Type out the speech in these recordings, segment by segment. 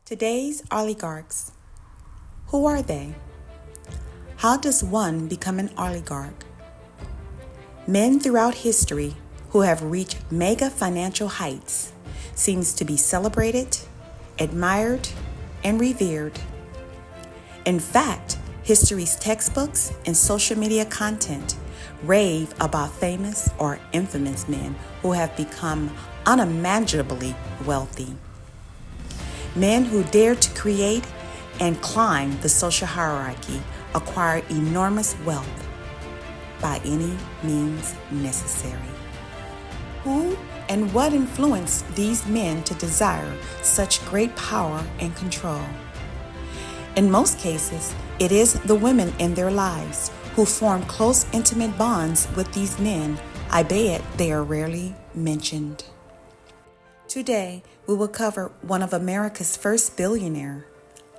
Today's oligarchs. Who are they? How does one become an oligarch? Men throughout history who have reached mega financial heights seems to be celebrated, admired, and revered. In fact, history's textbooks and social media content rave about famous or infamous men who have become unimaginably wealthy. Men who dare to create and climb the social hierarchy acquire enormous wealth by any means necessary. Who and what influenced these men to desire such great power and control? In most cases, it is the women in their lives who form close, intimate bonds with these men, albeit they are rarely mentioned. Today, we will cover one of America's first billionaire,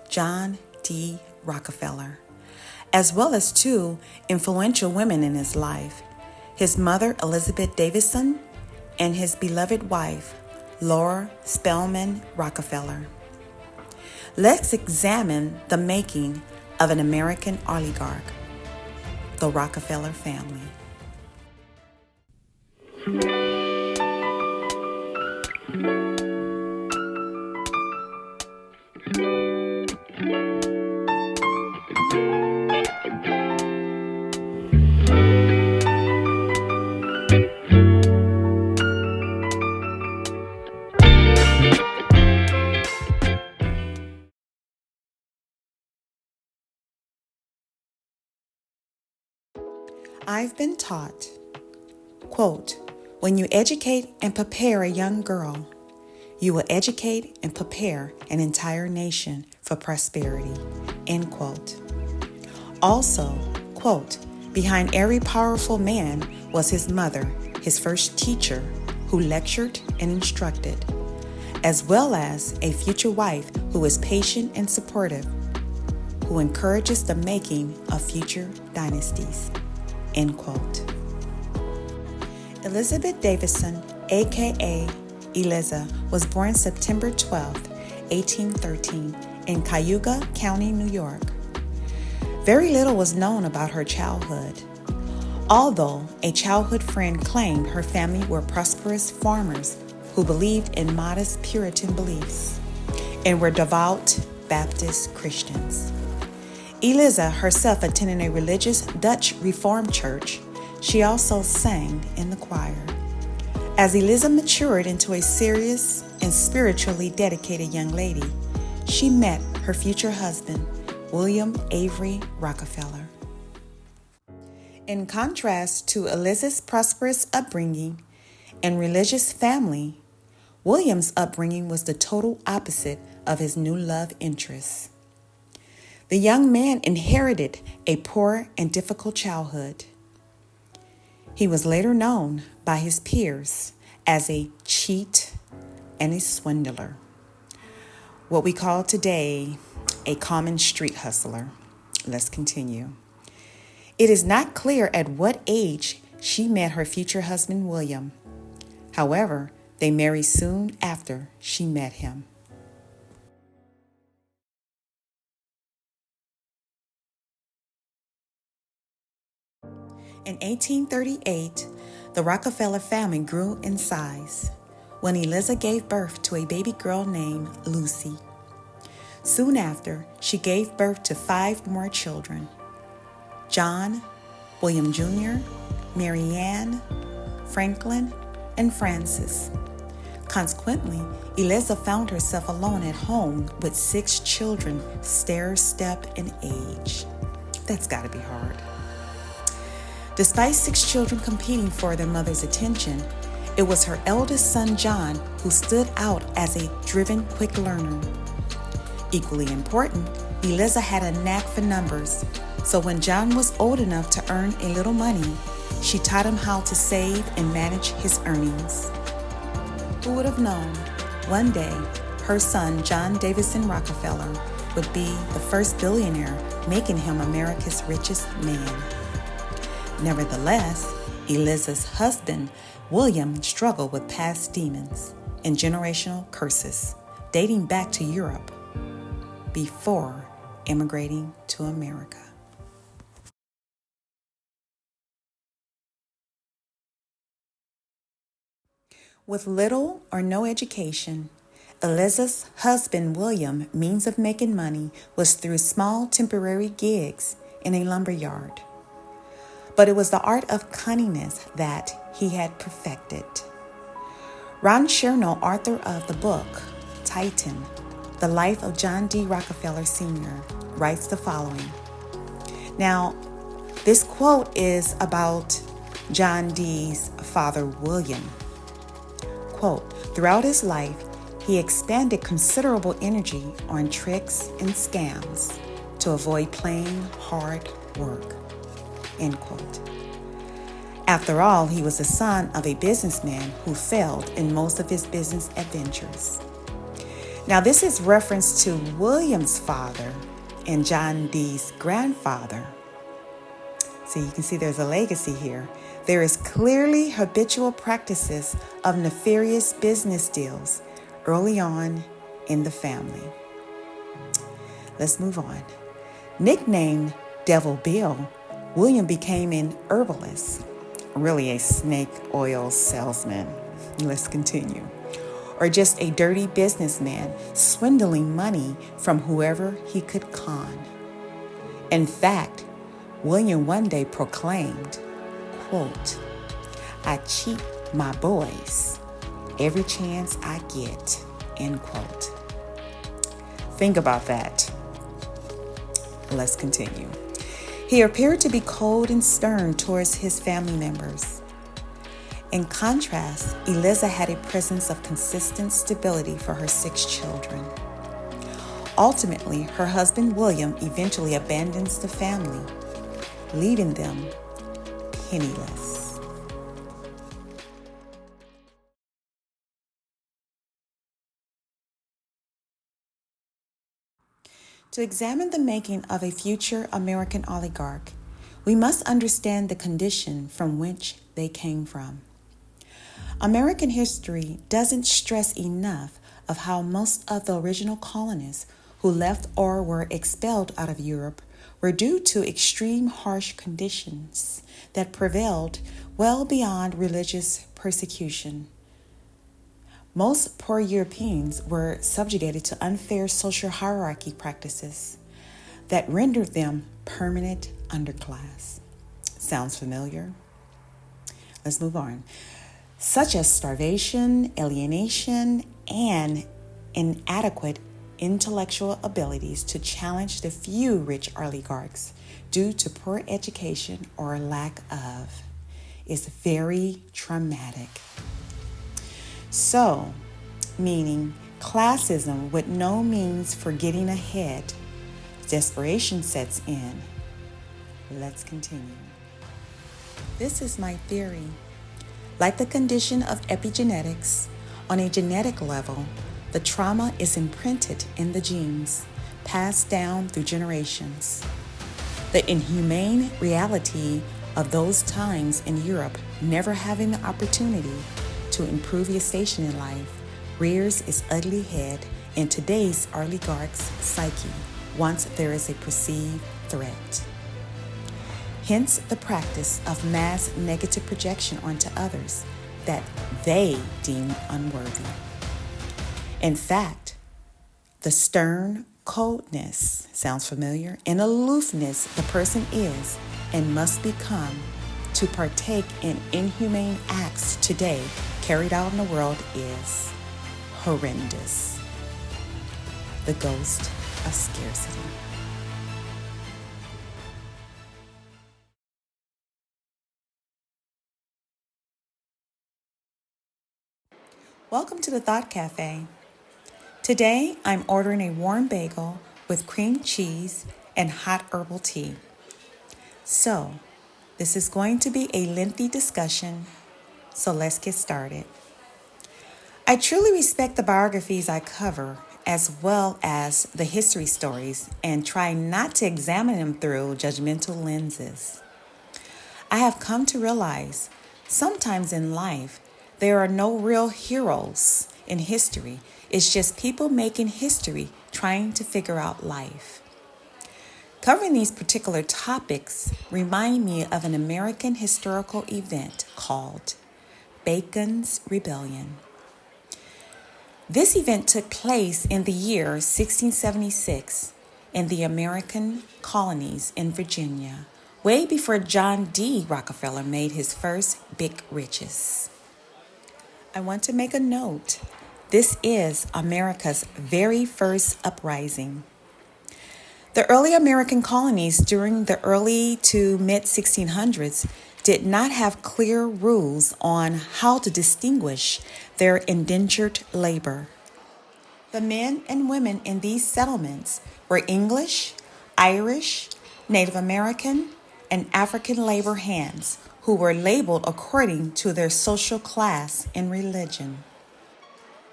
John D. Rockefeller, as well as two influential women in his life, his mother, Elizabeth Davidson, and his beloved wife, Laura Spelman Rockefeller. Let's examine the making of an American oligarch, the Rockefeller family. I've been taught, quote, when you educate and prepare a young girl, you will educate and prepare an entire nation for prosperity, end quote. Also, quote, behind every powerful man was his mother, his first teacher, who lectured and instructed, as well as a future wife who is patient and supportive, who encourages the making of future dynasties, end quote. Elizabeth Davidson, aka Eliza, was born September 12, 1813, in Cayuga County, New York. Very little was known about her childhood, although a childhood friend claimed her family were prosperous farmers who believed in modest Puritan beliefs and were devout Baptist Christians. Eliza herself attended a religious Dutch Reformed church. She also sang in the choir. As Eliza matured into a serious and spiritually dedicated young lady, she met her future husband, William Avery Rockefeller. In contrast to Eliza's prosperous upbringing and religious family, William's upbringing was the total opposite of his new love interest. The young man inherited a poor and difficult childhood. He was later known by his peers as a cheat and a swindler, what we call today a common street hustler. Let's continue. It is not clear at what age she met her future husband, William. However, they married soon after she met him. In 1838, the Rockefeller family grew in size when Eliza gave birth to a baby girl named Lucy. Soon after, she gave birth to 5 more children: John, William Jr., Mary Ann, Franklin, and Francis. Consequently, Eliza found herself alone at home with 6 children, stair-step in age. That's got to be hard. Despite 6 children competing for their mother's attention, it was her eldest son, John, who stood out as a driven, quick learner. Equally important, Eliza had a knack for numbers, so when John was old enough to earn a little money, she taught him how to save and manage his earnings. Who would have known one day her son, John Davidson Rockefeller, would be the first billionaire, making him America's richest man. Nevertheless, Eliza's husband, William, struggled with past demons and generational curses dating back to Europe. before immigrating to America. With little or no education, Eliza's husband William's means of making money was through small temporary gigs in a lumber yard. But it was the art of cunningness that he had perfected. Ron Chernow, author of the book Titan, The Life of John D. Rockefeller Sr., writes the following. Now, this quote is about John D.'s father, William. Quote, throughout his life, he expended considerable energy on tricks and scams to avoid plain hard work. End quote. After all, he was the son of a businessman who failed in most of his business adventures. Now, this is reference to William's father and John D.'s grandfather. So you can see there's a legacy here. There is clearly habitual practices of nefarious business deals early on in the family. Let's move on. Nicknamed Devil Bill, William became an herbalist, really a snake oil salesman. Let's continue. Or just a dirty businessman swindling money from whoever he could con. In fact, William one day proclaimed, quote, I cheat my boys every chance I get, end quote. Think about that. Let's continue. He appeared to be cold and stern towards his family members. In contrast, Eliza had a presence of consistent stability for her 6 children. Ultimately, her husband William eventually abandons the family, leaving them penniless. To examine the making of a future American oligarch, we must understand the condition from which they came from. American history doesn't stress enough of how most of the original colonists who left or were expelled out of Europe were due to extreme harsh conditions that prevailed well beyond religious persecution. Most poor Europeans were subjugated to unfair social hierarchy practices that rendered them permanent underclass. Sounds familiar? Let's move on. Such as starvation, alienation, and inadequate intellectual abilities to challenge the few rich oligarchs due to poor education or lack of is very traumatic. So, meaning classism with no means for getting ahead, desperation sets in. Let's continue. This is my theory. Like the condition of epigenetics, on a genetic level, the trauma is imprinted in the genes, passed down through generations. The inhumane reality of those times in Europe, never having the opportunity to improve your station in life, rears its ugly head in today's oligarch's psyche once there is a perceived threat. Hence the practice of mass negative projection onto others that they deem unworthy. In fact, the stern coldness, sounds familiar, and aloofness the person is and must become to partake in inhumane acts today carried out in the world is horrendous. The ghost of scarcity. Welcome to the Thought Cafe. Today, I'm ordering a warm bagel with cream cheese and hot herbal tea. So, this is going to be a lengthy discussion, so let's get started. I truly respect the biographies I cover, as well as the history stories, and try not to examine them through judgmental lenses. I have come to realize sometimes in life, there are no real heroes in history. It's just people making history, trying to figure out life. Covering these particular topics remind me of an American historical event called Bacon's Rebellion. This event took place in the year 1676 in the American colonies in Virginia, way before John D. Rockefeller made his first big riches. I want to make a note. This is America's very first uprising. The early American colonies during the early to mid 1600s did not have clear rules on how to distinguish their indentured labor. The men and women in these settlements were English, Irish, Native American, and African labor hands who were labeled according to their social class and religion.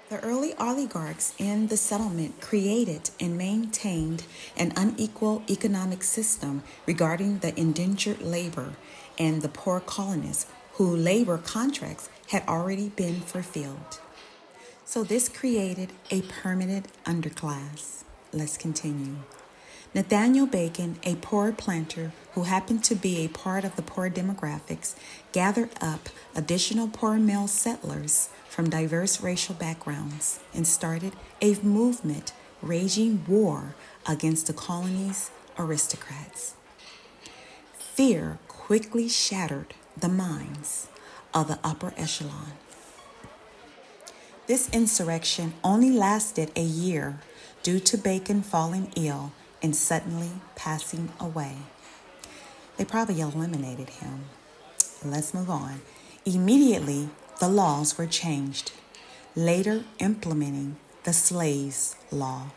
The early oligarchs in the settlement created and maintained an unequal economic system regarding the indentured labor and the poor colonists whose labor contracts had already been fulfilled. So this created a permanent underclass. Let's continue. Nathaniel Bacon, a poor planter who happened to be a part of the poor demographics, gathered up additional poor male settlers from diverse racial backgrounds and started a movement waging war against the colony's aristocrats. Fear quickly shattered the minds of the upper echelon. This insurrection only lasted a year due to Bacon falling ill and suddenly passing away. They probably eliminated him. Let's move on. Immediately, the laws were changed, later implementing the slaves' law,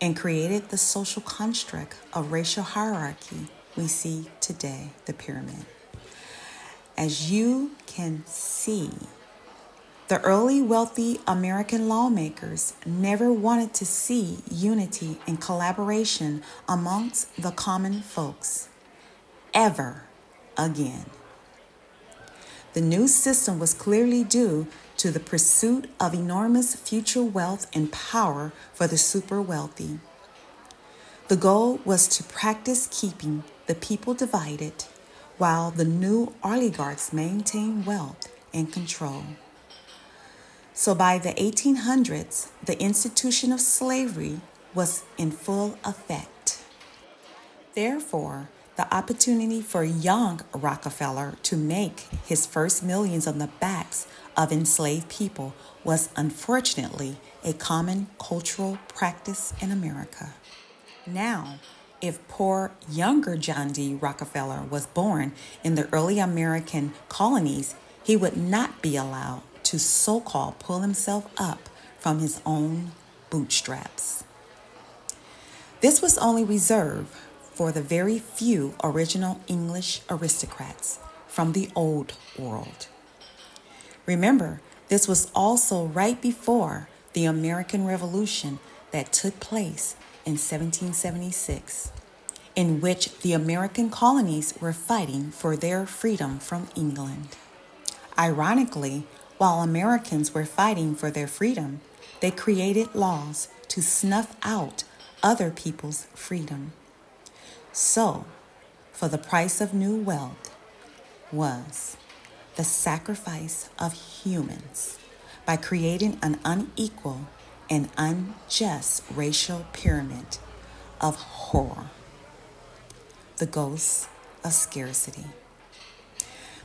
and created the social construct of racial hierarchy we see today, the pyramid. As you can see, the early wealthy American lawmakers never wanted to see unity and collaboration amongst the common folks, ever again. The new system was clearly due to the pursuit of enormous future wealth and power for the super wealthy. The goal was to practice keeping the people divided while the new oligarchs maintained wealth and control. So by the 1800s, the institution of slavery was in full effect. Therefore, the opportunity for young Rockefeller to make his first millions on the backs of enslaved people was unfortunately a common cultural practice in America. Now, if poor younger John D. Rockefeller was born in the early American colonies, he would not be allowed to so-called pull himself up from his own bootstraps. This was only reserved for the very few original English aristocrats from the old world. Remember, this was also right before the American Revolution that took place in 1776, in which the American colonies were fighting for their freedom from England. Ironically, while Americans were fighting for their freedom, they created laws to snuff out other people's freedom. So, for the price of new wealth was the sacrifice of humans by creating an unequal and unjust racial pyramid of horror, the ghost of scarcity.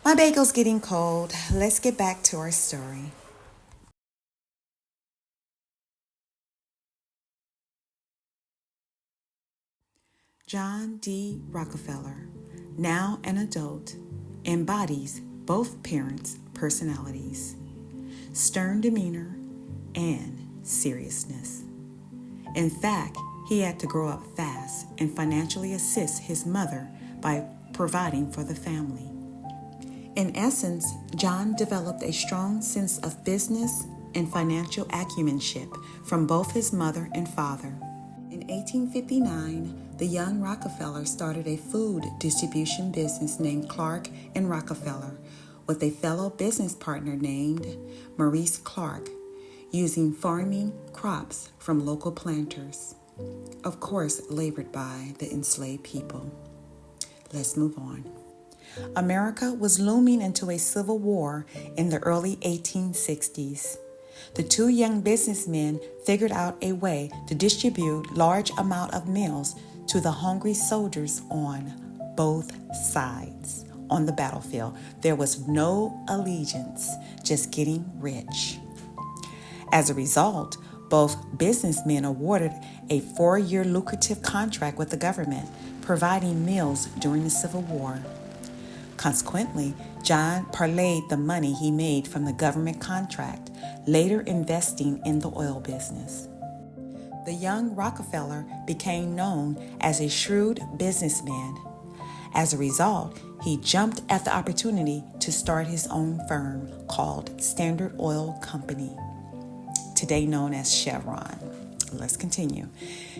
My bagel's getting cold. Let's get back to our story. John D. Rockefeller, now an adult, embodies both parents' personalities, stern demeanor, and seriousness. In fact, he had to grow up fast and financially assist his mother by providing for the family. In essence, John developed a strong sense of business and financial acumenship from both his mother and father. In 1859, the young Rockefeller started a food distribution business named Clark and Rockefeller with a fellow business partner named Maurice Clark. using farming crops from local planters, of course labored by the enslaved people. Let's move on. America was looming into a civil war in the early 1860s. The two young businessmen figured out a way to distribute large amount of meals to the hungry soldiers on both sides. On the battlefield, there was no allegiance, just getting rich. As a result, both businessmen awarded a 4-year lucrative contract with the government, providing meals during the Civil War. Consequently, John parlayed the money he made from the government contract, later investing in the oil business. The young Rockefeller became known as a shrewd businessman. As a result, he jumped at the opportunity to start his own firm called Standard Oil Company, today known as Chevron. Let's continue.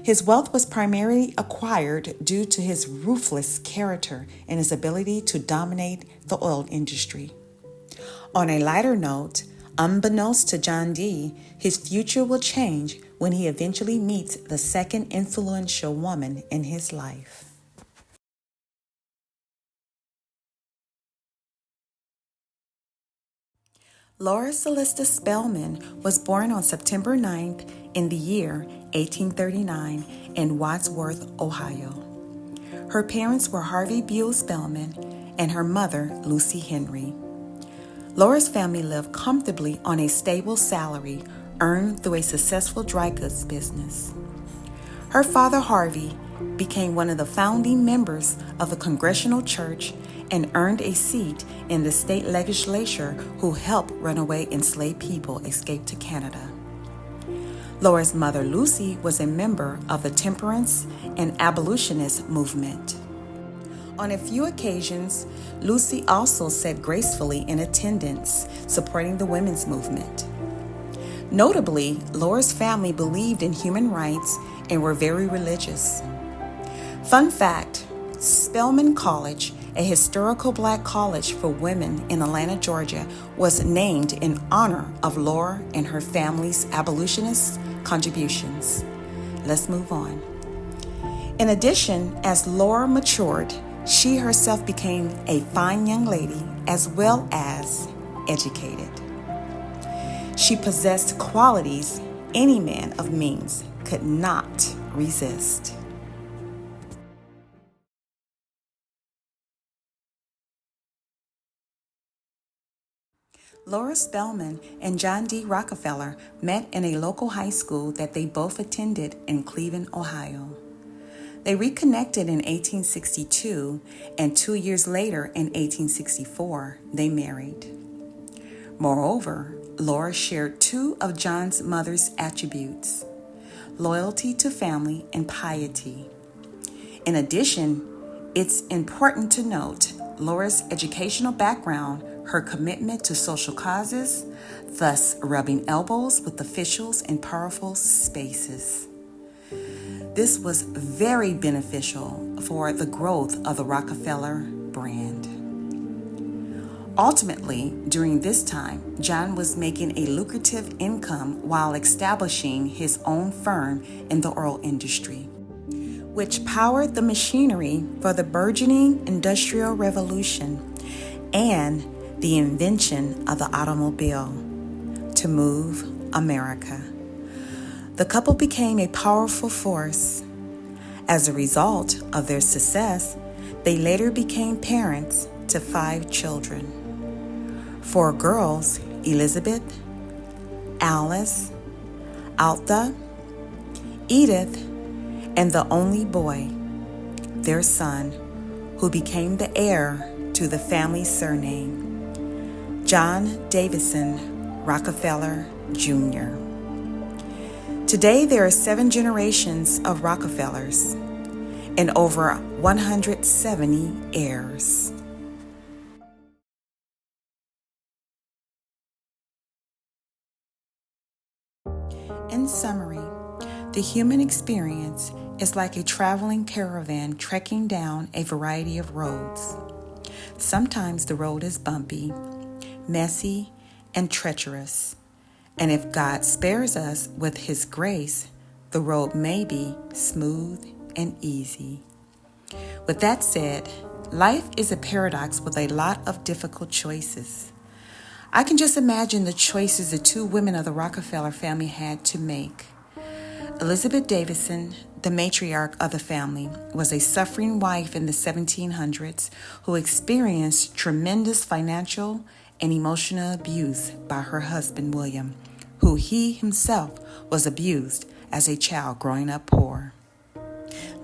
His wealth was primarily acquired due to his ruthless character and his ability to dominate the oil industry. On a lighter note, unbeknownst to John D., his future will change when he eventually meets the second influential woman in his life. Laura Celesta Spelman was born on September 9th in the year 1839 in Wadsworth, Ohio. Her parents were Harvey Buell Spelman and her mother, Lucy Henry. Laura's family lived comfortably on a stable salary earned through a successful dry goods business. Her father, Harvey, became one of the founding members of the Congressional Church and earned a seat in the state legislature who helped runaway enslaved people escape to Canada. Laura's mother, Lucy, was a member of the temperance and abolitionist movement. On a few occasions, Lucy also sat gracefully in attendance, supporting the women's movement. Notably, Laura's family believed in human rights and were very religious. Fun fact, Spelman College, a historical black college for women in Atlanta, Georgia, was named in honor of Laura and her family's abolitionist contributions. Let's move on. In addition, as Laura matured, she herself became a fine young lady as well as educated. She possessed qualities any man of means could not resist. Laura Spelman and John D. Rockefeller met in a local high school that they both attended in Cleveland, Ohio. They reconnected in 1862, and 2 years later, in 1864, they married. Moreover, Laura shared two of John's mother's attributes: loyalty to family and piety. In addition, it's important to note Laura's educational background, her commitment to social causes, thus rubbing elbows with officials in powerful spaces. This was very beneficial for the growth of the Rockefeller brand. Ultimately, during this time, John was making a lucrative income while establishing his own firm in the oil industry, which powered the machinery for the burgeoning Industrial Revolution and the invention of the automobile to move America. The couple became a powerful force. As a result of their success, they later became parents to 5 children. 4 girls: Elizabeth, Alice, Alta, Edith, and the only boy, their son, who became the heir to the family surname, John Davison Rockefeller Jr. Today, there are 7 generations of Rockefellers and over 170 heirs. In summary, the human experience is like a traveling caravan trekking down a variety of roads. Sometimes the road is bumpy, messy, and treacherous, And if God spares us with His grace, the road may be smooth and easy. With that said, life is a paradox with a lot of difficult choices. I can just imagine the choices the two women of the Rockefeller family had to make. Elizabeth Davidson, the matriarch of the family, was a suffering wife in the 1700s who experienced tremendous financial and emotional abuse by her husband, William, who he himself was abused as a child growing up poor.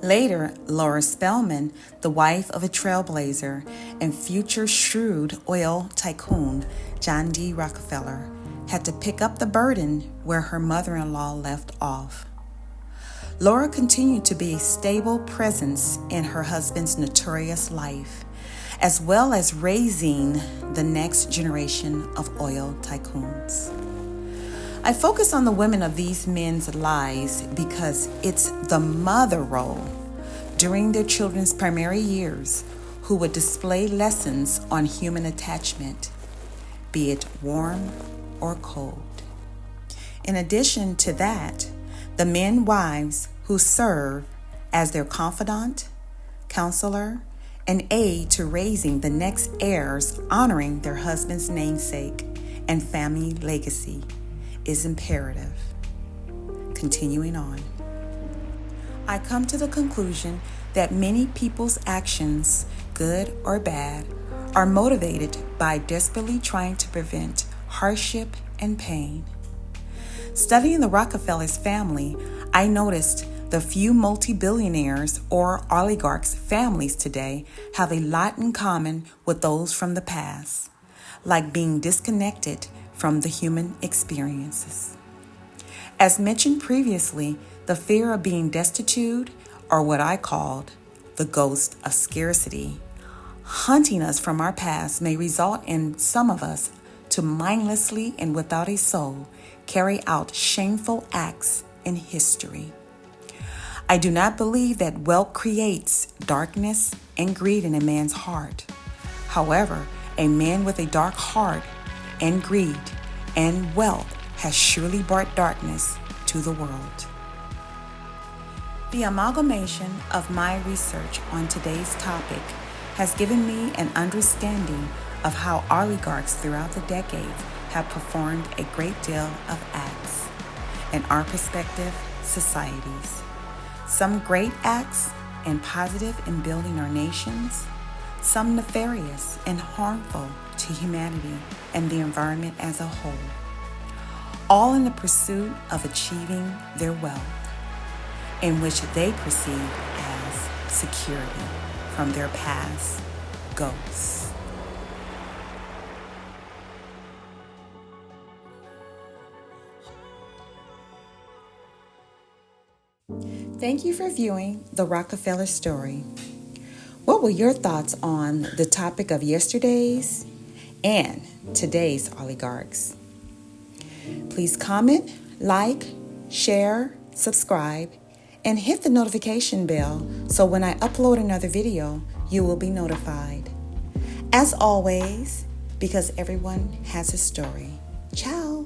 Later, Laura Spelman, the wife of a trailblazer and future shrewd oil tycoon John D. Rockefeller, had to pick up the burden where her mother-in-law left off. Laura continued to be a stable presence in her husband's notorious life, as well as raising the next generation of oil tycoons. I focus on the women of these men's lives because it's the mother role during their children's primary years who would display lessons on human attachment, be it warm or cold. In addition to that, the men wives who serve as their confidant, counselor, and aid to raising the next heirs honoring their husband's namesake and family legacy is imperative. Continuing on, I come to the conclusion that many people's actions, good or bad, are motivated by desperately trying to prevent hardship and pain. Studying the Rockefellers family, I noticed the few multi-billionaires or oligarchs families today have a lot in common with those from the past, like being disconnected from the human experiences. As mentioned previously, the fear of being destitute, or what I called the ghost of scarcity, hunting us from our past may result in some of us to mindlessly and without a soul carry out shameful acts in history. I do not believe that wealth creates darkness and greed in a man's heart. However, a man with a dark heart and greed and wealth has surely brought darkness to the world. The amalgamation of my research on today's topic has given me an understanding of how oligarchs throughout the decades have performed a great deal of acts in our respective societies. Some great acts and positive in building our nations, some nefarious and harmful to humanity and the environment as a whole, all in the pursuit of achieving their wealth, in which they perceive as security from their past ghosts. Thank you for viewing the Rockefeller story. What were your thoughts on the topic of yesterday's and today's oligarchs? Please comment, like, share, subscribe, and hit the notification bell so when I upload another video, you will be notified. As always, because everyone has a story. Ciao.